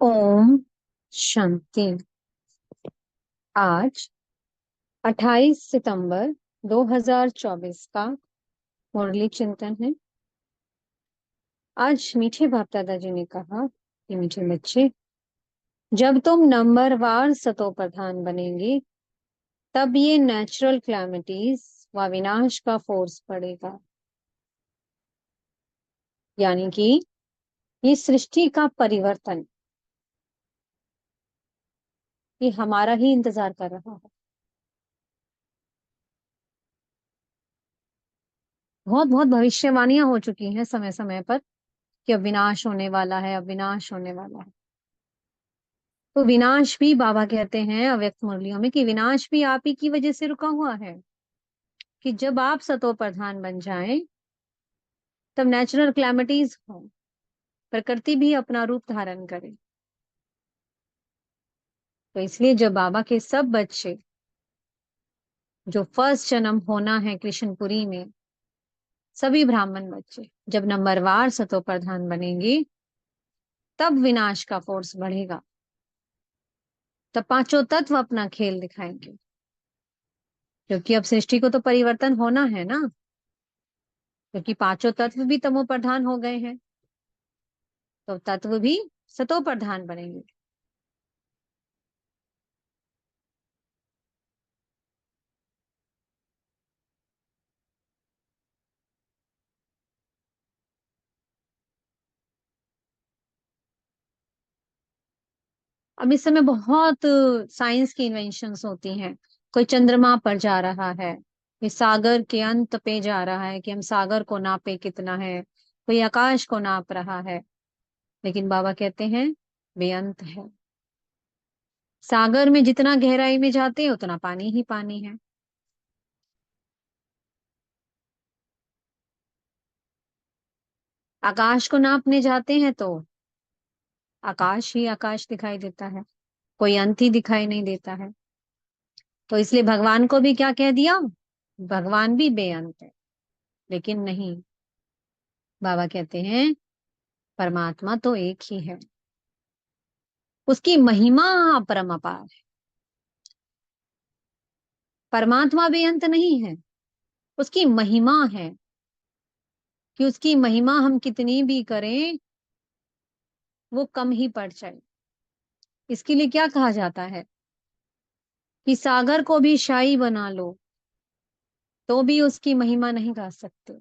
ओम शांति। आज 28 सितंबर 2024 का मुरली चिंतन है। आज मीठे बाप दादाजी ने कहा कि मीठे बच्चे, जब तुम नंबरवार सतो प्रधान बनेंगे तब ये नेचुरल क्लैमिटीज व विनाश का फोर्स पड़ेगा। यानी कि ये सृष्टि का परिवर्तन, ये हमारा ही इंतजार कर रहा है। बहुत बहुत भविष्यवाणियां हो चुकी हैं समय समय पर कि अब विनाश होने वाला है, अब विनाश होने वाला है। तो विनाश भी बाबा कहते हैं अव्यक्त मुरलियों में कि विनाश भी आप ही की वजह से रुका हुआ है। कि जब आप सतो प्रधान बन जाएं तब नेचुरल क्लैमिटीज हो, प्रकृति भी अपना रूप धारण करे। तो इसलिए जब बाबा के सब बच्चे जो फर्स्ट जन्म होना है कृष्णपुरी में, सभी ब्राह्मण बच्चे जब नंबरवार सतो प्रधान बनेंगे तब विनाश का फोर्स बढ़ेगा। तब पांचों तत्व अपना खेल दिखाएंगे, क्योंकि अब सृष्टि को तो परिवर्तन होना है ना। क्योंकि पांचों तत्व भी तमो प्रधान हो गए हैं, तो तत्व भी सतो प्रधान बनेंगे। अब इस समय बहुत साइंस की इन्वेंशंस होती हैं। कोई चंद्रमा पर जा रहा है, कोई सागर के अंत पे जा रहा है कि हम सागर को नापे कितना है, कोई आकाश को नाप रहा है। लेकिन बाबा कहते हैं बेअंत है। सागर में जितना गहराई में जाते हैं उतना पानी ही पानी है। आकाश को नापने जाते हैं तो आकाश ही आकाश दिखाई देता है, कोई अंत ही दिखाई नहीं देता है। तो इसलिए भगवान को भी क्या कह दिया, भगवान भी बेअंत है। लेकिन नहीं, बाबा कहते हैं परमात्मा तो एक ही है, उसकी महिमा परम अपार है। परमात्मा बेअंत नहीं है, उसकी महिमा है। कि उसकी महिमा हम कितनी भी करें वो कम ही पड़ जाए। इसके लिए क्या कहा जाता है कि सागर को भी शाही बना लो तो भी उसकी महिमा नहीं गा सकते।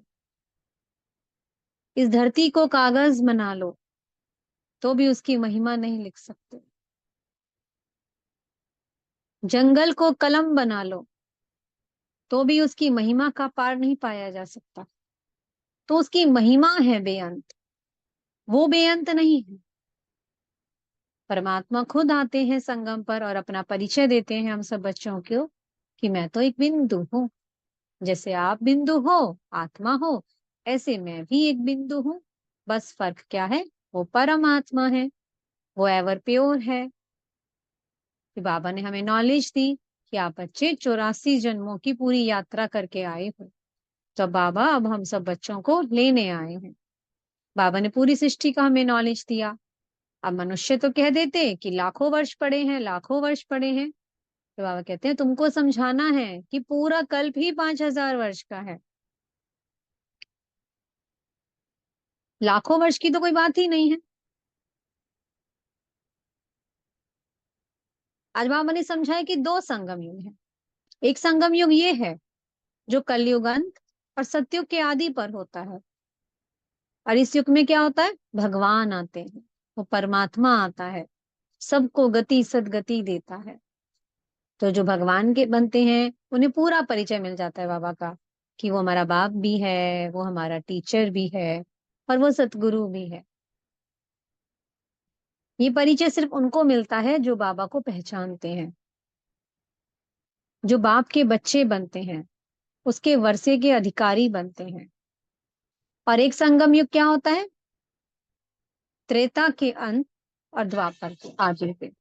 इस धरती को कागज बना लो तो भी उसकी महिमा नहीं लिख सकते। जंगल को कलम बना लो तो भी उसकी महिमा का पार नहीं पाया जा सकता। तो उसकी महिमा है बेअंत, वो बेअंत नहीं है। परमात्मा खुद आते हैं संगम पर और अपना परिचय देते हैं हम सब बच्चों को कि मैं तो एक बिंदु हूँ। जैसे आप बिंदु हो, आत्मा हो, ऐसे मैं भी एक बिंदु हूँ। बस फर्क क्या है, वो परमात्मा है, वो एवर प्योर है। कि बाबा ने हमें नॉलेज दी कि आप बच्चे 84 जन्मों की पूरी यात्रा करके आए हो। तो बाबा अब हम सब बच्चों को लेने आए हैं। बाबा ने पूरी सृष्टि का हमें नॉलेज दिया। अब मनुष्य तो कह देते कि लाखों वर्ष पड़े हैं, लाखों वर्ष पड़े हैं। तो बाबा कहते हैं तुमको समझाना है कि पूरा कल्प ही 5000 वर्ष का है। लाखों वर्ष की तो कोई बात ही नहीं है। आज बाबा ने समझाया कि दो संगम युग है। एक संगम युग ये है जो कलयुग अंत और सतयुग के आदि पर होता है। और इस युग में क्या होता है, भगवान आते हैं, वो परमात्मा आता है, सबको गति सदगति देता है। तो जो भगवान के बनते हैं उन्हें पूरा परिचय मिल जाता है बाबा का कि वो हमारा बाप भी है, वो हमारा टीचर भी है और वो सतगुरु भी है। ये परिचय सिर्फ उनको मिलता है जो बाबा को पहचानते हैं, जो बाप के बच्चे बनते हैं, उसके वर्षे के अधिकारी बनते हैं। और एक संगम युग क्या होता है, त्रेता के अंत और द्वापर के आदि पे।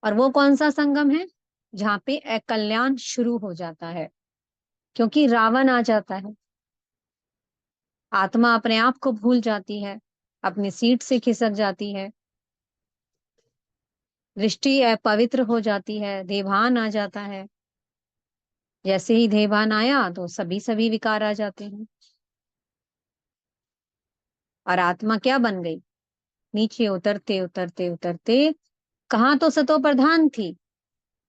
और वो कौन सा संगम है, जहाँ पे अकल्याण शुरू हो जाता है, क्योंकि रावण आ जाता है। आत्मा अपने आप को भूल जाती है, अपनी सीट से खिसक जाती है। दृष्टि अपवित्र हो जाती है, देभान आ जाता है। जैसे ही देभान आया तो सभी सभी विकार आ जाते हैं, और आत्मा क्या बन गई? नीचे उतरते उतरते उतरते कहाँ तो सतो प्रधान थी,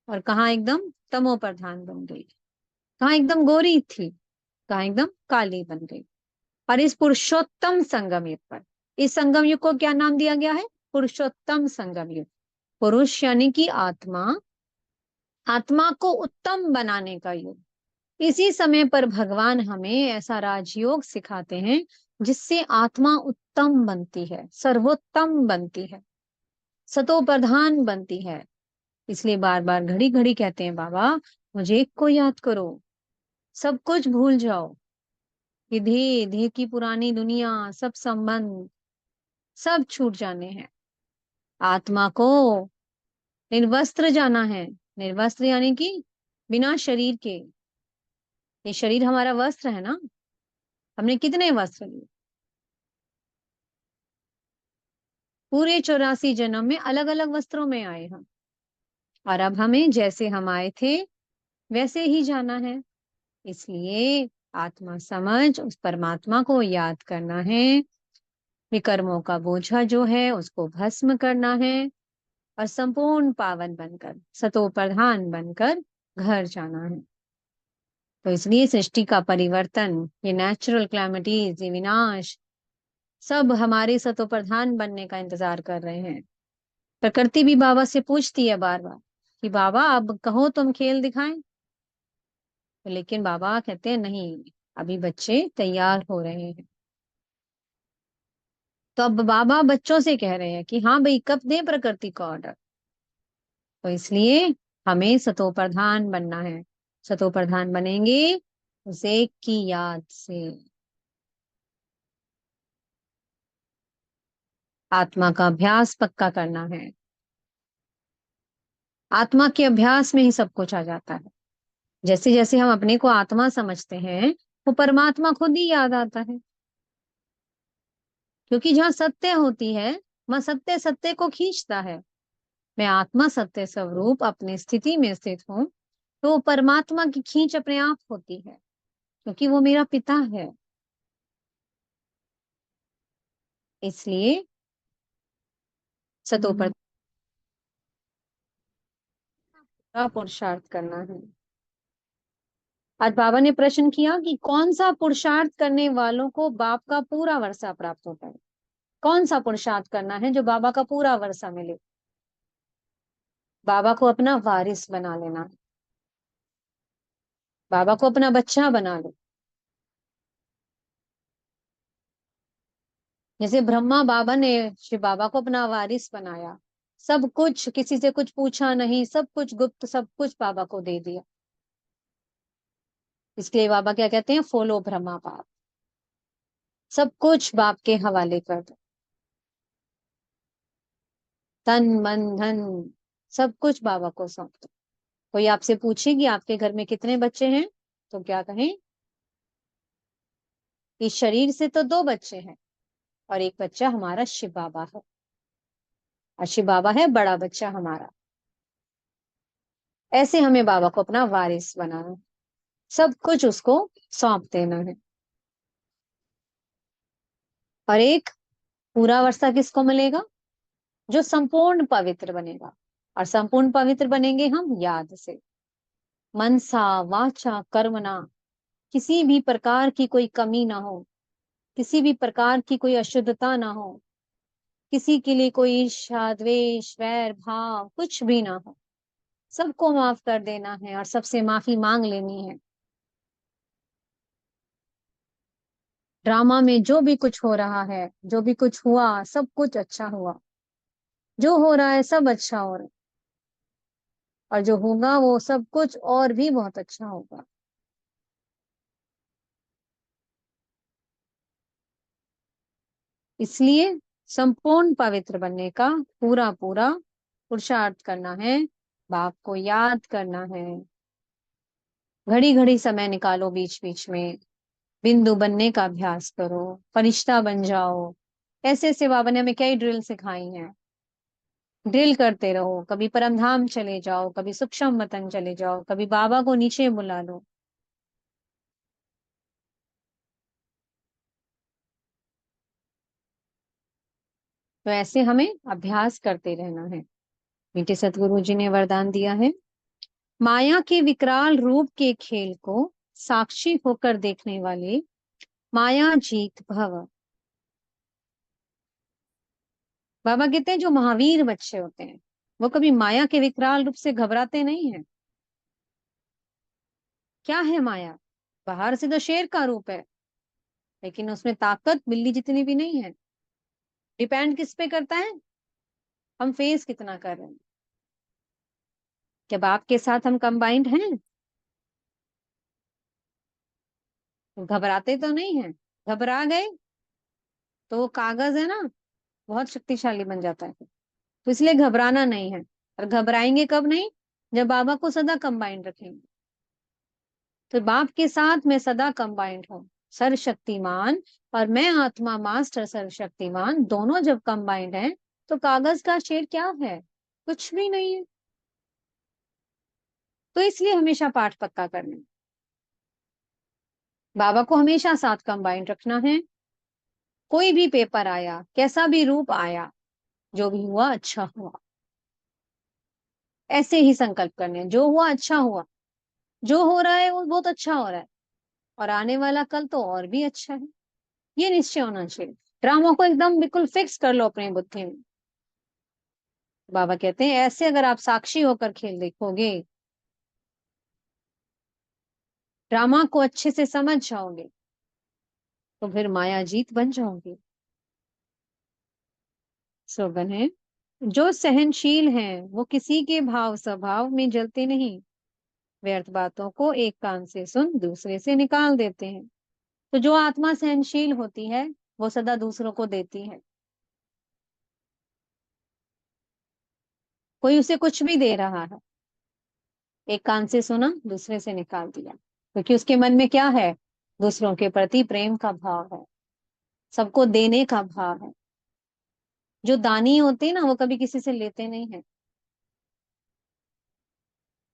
और कहाँ एकदम तमो प्रधान बन गई। कहाँ एकदम गोरी थी, कहाँ एकदम काली बन गई। और इस पुरुषोत्तम संगम युग पर, इस संगम युग को क्या नाम दिया गया है? पुरुषोत्तम संगम युग। पुरुष यानी कि आत्मा, आत्मा को उत्तम बनाने का युग। इसी समय पर भगवान हमें ऐसा राजयोग सिखाते हैं जिससे आत्मा उत्तम बनती है, सर्वोत्तम बनती है, सतो प्रधान बनती है। इसलिए बार बार घड़ी घड़ी कहते हैं, बाबा मुझे एक को याद करो, सब कुछ भूल जाओ, ये देह, देह की पुरानी दुनिया, सब संबंध सब छूट जाने हैं। आत्मा को निर्वस्त्र जाना है। निर्वस्त्र यानी कि बिना शरीर के। ये शरीर हमारा वस्त्र है ना। हमने कितने वस्त्र लिए? पूरे 84 जन्म में अलग अलग वस्त्रों में आए हम, और अब हमें जैसे हम आए थे वैसे ही जाना है। इसलिए आत्मा समझ उस परमात्मा को याद करना है, विकर्मों का बोझा जो है उसको भस्म करना है, और संपूर्ण पावन बनकर, सतो प्रधान बनकर घर जाना है। तो इसलिए सृष्टि का परिवर्तन, ये नेचुरल क्लैमिटीज, ये विनाश, सब हमारे सतो प्रधान बनने का इंतजार कर रहे हैं। प्रकृति भी बाबा से पूछती है बार बार कि बाबा अब कहो तुम खेल दिखाएं। लेकिन बाबा कहते हैं नहीं, अभी बच्चे तैयार हो रहे हैं। तो अब बाबा बच्चों से कह रहे हैं कि हाँ भाई, कब दें प्रकृति को ऑर्डर। तो इसलिए हमें सतो प्रधान बनना है। सतो प्रधान बनेंगे उस एक की याद से। आत्मा का अभ्यास पक्का करना है। आत्मा के अभ्यास में ही सब कुछ आ जाता है। जैसे जैसे हम अपने को आत्मा समझते हैं, वो परमात्मा खुद ही याद आता है। क्योंकि जहाँ सत्य होती है, वह सत्य सत्य को खींचता है। मैं आत्मा सत्य स्वरूप अपनी स्थिति में स्थित हूँ, तो परमात्मा की खींच अपने आप होती है, क्योंकि वो मेरा पिता है। इसलिए सतो पर पूरा पुरुषार्थ करना है। आज बाबा ने प्रश्न किया कि कौन सा पुरुषार्थ करने वालों को बाप का पूरा वर्षा प्राप्त होता है। कौन सा पुरुषार्थ करना है जो बाबा का पूरा वर्षा मिले? बाबा को अपना वारिस बना लेना है, बाबा को अपना बच्चा बना लो। जैसे ब्रह्मा बाबा ने श्री बाबा को अपना वारिस बनाया, सब कुछ, किसी से कुछ पूछा नहीं, सब कुछ गुप्त, सब कुछ बाबा को दे दिया। इसलिए बाबा क्या कहते हैं? फॉलो ब्रह्मा बाप, सब कुछ बाप के हवाले कर दो। तन मन धन सब कुछ बाबा को सौंप दो। कोई आपसे पूछे कि आपके घर में कितने बच्चे हैं, तो क्या कहें? इस शरीर से तो 2 बच्चे हैं, और एक बच्चा हमारा शिव बाबा है, और शिव बाबा है बड़ा बच्चा हमारा। ऐसे हमें बाबा को अपना वारिस बनाना है, सब कुछ उसको सौंप देना है। और एक पूरा वर्षा किसको मिलेगा? जो संपूर्ण पवित्र बनेगा। और संपूर्ण पवित्र बनेंगे हम याद से, मनसा वाचा कर्मणा, किसी भी प्रकार की कोई कमी ना हो, किसी भी प्रकार की कोई अशुद्धता ना हो, किसी के लिए कोई ईर्ष्या द्वेष वैर भाव कुछ भी ना हो। सबको माफ कर देना है और सबसे माफी मांग लेनी है। ड्रामा में जो भी कुछ हो रहा है, जो भी कुछ हुआ, सब कुछ अच्छा हुआ। जो हो रहा है सब अच्छा हो रहा है, और जो होगा वो सब कुछ और भी बहुत अच्छा होगा। इसलिए संपूर्ण पवित्र बनने का पूरा पूरा पुरुषार्थ करना है, बाप को याद करना है। घड़ी घड़ी समय निकालो, बीच बीच में बिंदु बनने का अभ्यास करो, फरिश्ता बन जाओ। ऐसे ऐसे बाबा ने हमें कई ड्रिल सिखाई हैं। ड्रिल करते रहो, कभी परमधाम चले जाओ, कभी सूक्ष्म वतन चले जाओ, कभी बाबा को नीचे बुला लो। तो ऐसे हमें अभ्यास करते रहना है। मीठे सतगुरु जी ने वरदान दिया है, माया के विकराल रूप के खेल को साक्षी होकर देखने वाले माया जीत भव। बाबा कहते हैं जो महावीर बच्चे होते हैं वो कभी माया के विकराल रूप से घबराते नहीं हैं। क्या है माया? बाहर से तो शेर का रूप है, लेकिन उसमें ताकत बिल्ली जितनी भी नहीं है। डिपेंड किस पे करता है, हम फेस कितना कर रहे हैं। क्या बाप के साथ हम कंबाइंड हैं? तो घबराते तो नहीं है। घबरा गए तो वो कागज है ना, बहुत शक्तिशाली बन जाता है। तो इसलिए घबराना नहीं है। और घबराएंगे कब नहीं? जब बाबा को सदा कंबाइंड रखेंगे। तो बाप के साथ मैं सदा कंबाइंड हूँ, सर्वशक्तिमान, और मैं आत्मा मास्टर सर्वशक्तिमान दोनों जब कंबाइंड हैं, तो कागज का शेर क्या है? कुछ भी नहीं है। तो इसलिए हमेशा पाठ पक्का करना है। बाबा को हमेशा साथ कंबाइंड रखना है। कोई भी पेपर आया, कैसा भी रूप आया, जो भी हुआ अच्छा हुआ, ऐसे ही संकल्प करने हैं। जो हुआ अच्छा हुआ, जो हो रहा है वो बहुत अच्छा हो रहा है, और आने वाला कल तो और भी अच्छा है। ये निश्चय होना चाहिए। ड्रामा को एकदम बिल्कुल फिक्स कर लो अपनी बुद्धि में। बाबा कहते हैं ऐसे अगर आप साक्षी होकर खेल देखोगे, ड्रामा को अच्छे से समझ जाओगे, तो फिर माया जीत बन जाओगे। स्लोगन है, जो सहनशील हैं वो किसी के भाव स्वभाव में जलते नहीं, व्यर्थ बातों को एक कान से सुन दूसरे से निकाल देते हैं। तो जो आत्मा सहनशील होती है वो सदा दूसरों को देती है। कोई उसे कुछ भी दे रहा है, एक कान से सुना दूसरे से निकाल दिया, क्योंकि उसके मन में क्या है? दूसरों के प्रति प्रेम का भाव है, सबको देने का भाव है। जो दानी होते हैं ना, वो कभी किसी से लेते नहीं है।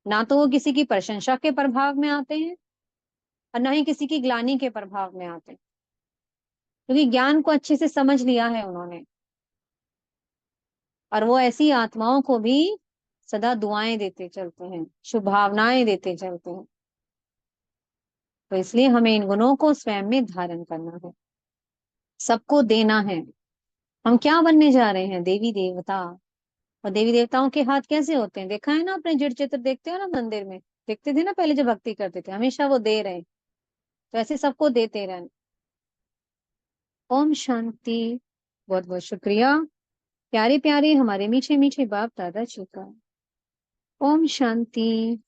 ना तो वो किसी की प्रशंसा के प्रभाव में आते हैं, और ना ही किसी की ग्लानि के प्रभाव में आते हैं, क्योंकि ज्ञान को अच्छे से समझ लिया है उन्होंने। और वो ऐसी आत्माओं को भी सदा दुआएं देते चलते हैं, शुभ भावनाएं देते चलते हैं। तो इसलिए हमें इन गुणों को स्वयं में धारण करना है, सबको देना है। हम क्या बनने जा रहे हैं? देवी देवता। और देवी देवताओं के हाथ कैसे होते हैं? देखा है ना, अपने जड़ चित्र देखते हो ना मंदिर में, देखते थे ना पहले जब भक्ति करते थे, हमेशा वो दे रहे हैं। तो ऐसे सबको देते रहना। ओम शांति। बहुत बहुत शुक्रिया प्यारे प्यारे हमारे मीठे मीठे बाप दादा जी का। ओम शांति।